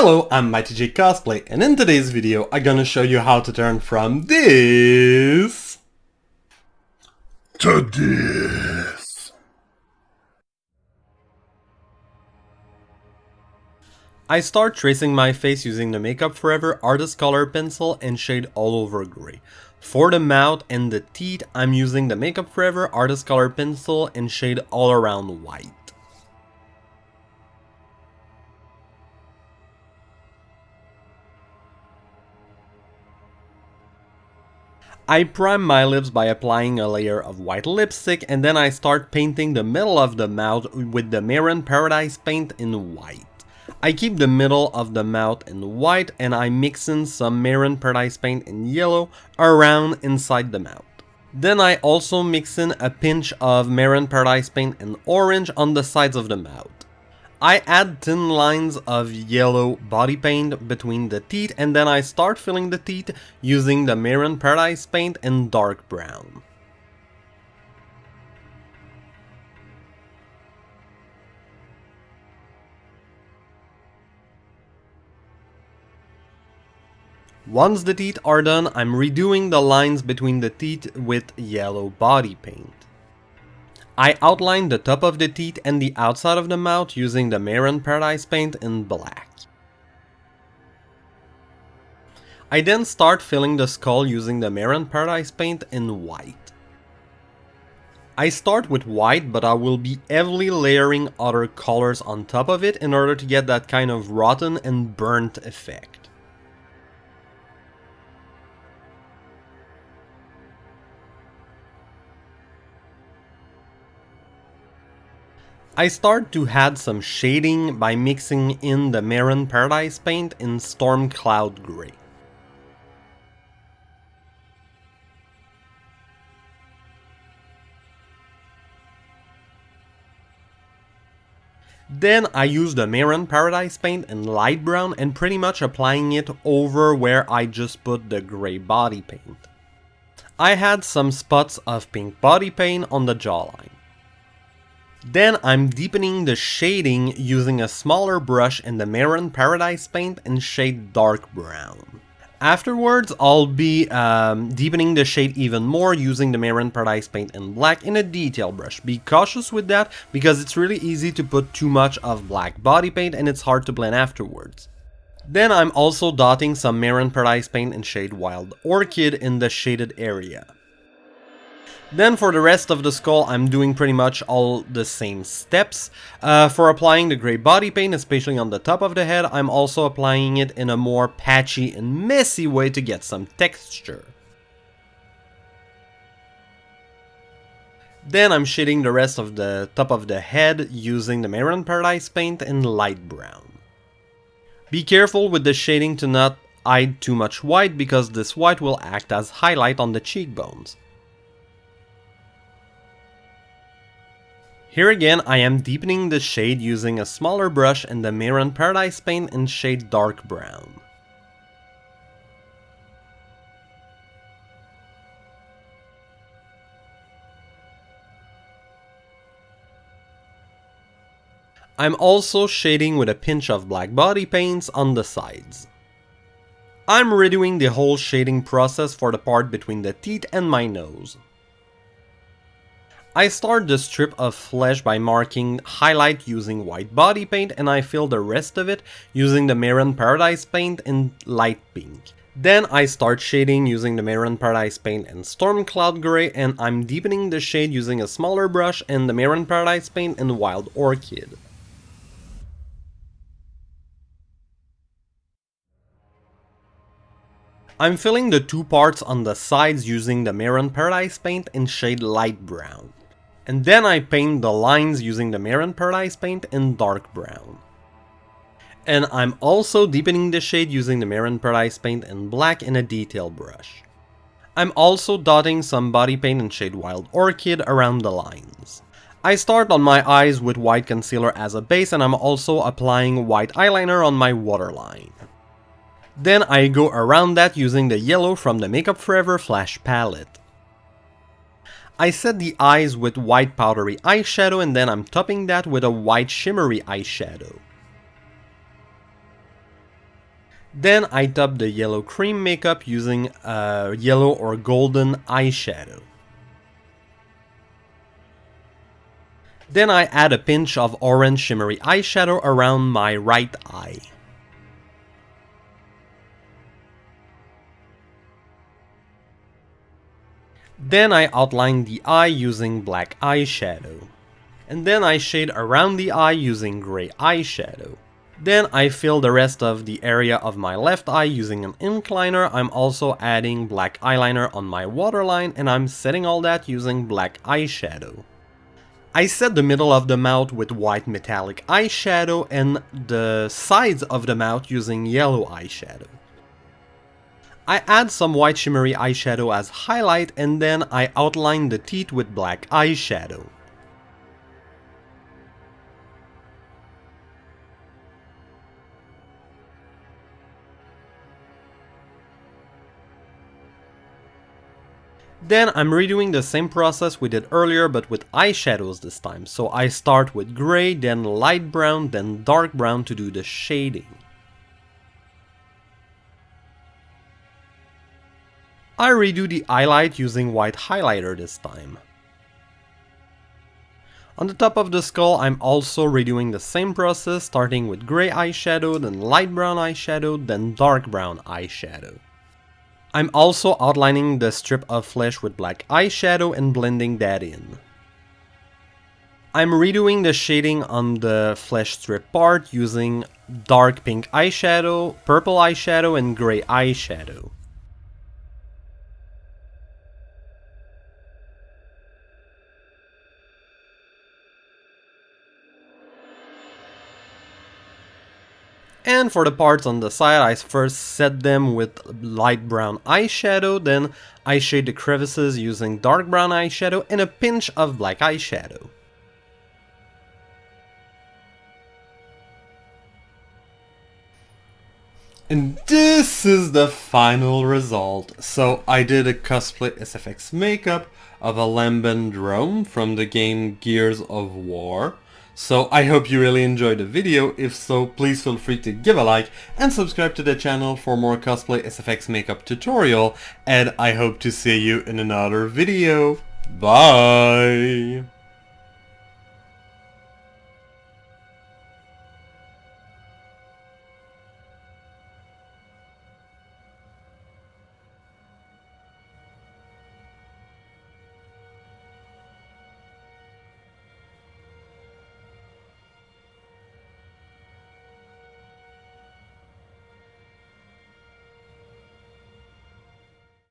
Hello, I'm patchy Cosplay, and in today's video I'm gonna show you how to turn from this to this. I start tracing my face using the Makeup Forever Artist Color Pencil and shade all over gray. For the mouth and the teeth, I'm using the Makeup Forever Artist Color Pencil and shade all around white. I prime my lips by applying a layer of white lipstick, and then I start painting the middle of the mouth with the Marin Paradise paint in white. I keep the middle of the mouth in white and I mix in some Marin Paradise paint in yellow around inside the mouth. Then I also mix in a pinch of Marin Paradise paint in orange on the sides of the mouth. I add thin lines of yellow body paint between the teeth, and then I start filling the teeth using the Marin Paradise paint in dark brown. Once the teeth are done, I'm redoing the lines between the teeth with yellow body paint. I outline the top of the teeth and the outside of the mouth using the Marin Paradise paint in black. I then start filling the skull using the Marin Paradise paint in white. I start with white, but I will be heavily layering other colors on top of it in order to get that kind of rotten and burnt effect. I start to add some shading by mixing in the Marin Paradise paint in Storm Cloud Grey. Then I use the Marin Paradise paint in light brown and pretty much applying it over where I just put the grey body paint. I had some spots of pink body paint on the jawline. Then I'm deepening the shading using a smaller brush in the Marin Paradise paint in shade dark brown. Afterwards, I'll be deepening the shade even more using the Marin Paradise paint in black in a detail brush. Be cautious with that because it's really easy to put too much of black body paint and it's hard to blend afterwards. Then I'm also dotting some Marin Paradise paint in shade Wild Orchid in the shaded area. Then for the rest of the skull, I'm doing pretty much all the same steps. For applying the grey body paint, especially on the top of the head, I'm also applying it in a more patchy and messy way to get some texture. Then I'm shading the rest of the top of the head using the Marin Paradise paint in light brown. Be careful with the shading to not hide too much white because this white will act as highlight on the cheekbones. Here again, I am deepening the shade using a smaller brush and the Marin Paradise paint in shade dark brown. I'm also shading with a pinch of black body paints on the sides. I'm redoing the whole shading process for the part between the teeth and my nose. I start the strip of flesh by marking highlight using white body paint and I fill the rest of it using the Marin Paradise paint in light pink. Then I start shading using the Marin Paradise paint in Storm Cloud Grey and I'm deepening the shade using a smaller brush and the Marin Paradise paint in Wild Orchid. I'm filling the two parts on the sides using the Marin Paradise paint in shade light brown. And then I paint the lines using the Marin Paradise paint in dark brown. And I'm also deepening the shade using the Marin Paradise paint in black in a detail brush. I'm also dotting some body paint in shade Wild Orchid around the lines. I start on my eyes with white concealer as a base and I'm also applying white eyeliner on my waterline. Then I go around that using the yellow from the Makeup Forever Flash palette. I set the eyes with white powdery eyeshadow and then I'm topping that with a white shimmery eyeshadow. Then I top the yellow cream makeup using a yellow or golden eyeshadow. Then I add a pinch of orange shimmery eyeshadow around my right eye. Then I outline the eye using black eyeshadow. And then I shade around the eye using grey eyeshadow. Then I fill the rest of the area of my left eye using an ink liner. I'm also adding black eyeliner on my waterline, and I'm setting all that using black eyeshadow. I set the middle of the mouth with white metallic eyeshadow and the sides of the mouth using yellow eyeshadow. I add some white shimmery eyeshadow as highlight, and then I outline the teeth with black eyeshadow. Then I'm redoing the same process we did earlier, but with eyeshadows this time. So I start with grey, then light brown, then dark brown to do the shading. I redo the highlight using white highlighter this time. On the top of the skull, I'm also redoing the same process, starting with grey eyeshadow, then light brown eyeshadow, then dark brown eyeshadow. I'm also outlining the strip of flesh with black eyeshadow and blending that in. I'm redoing the shading on the flesh strip part using dark pink eyeshadow, purple eyeshadow, and grey eyeshadow. And for the parts on the side, I first set them with light brown eyeshadow, then I shade the crevices using dark brown eyeshadow and a pinch of black eyeshadow. And this is the final result. So I did a cosplay SFX makeup of a Lambent drone from the game Gears of War. So I hope you really enjoyed the video. If so, please feel free to give a like and subscribe to the channel for more cosplay SFX makeup tutorial, and I hope to see you in another video. Bye!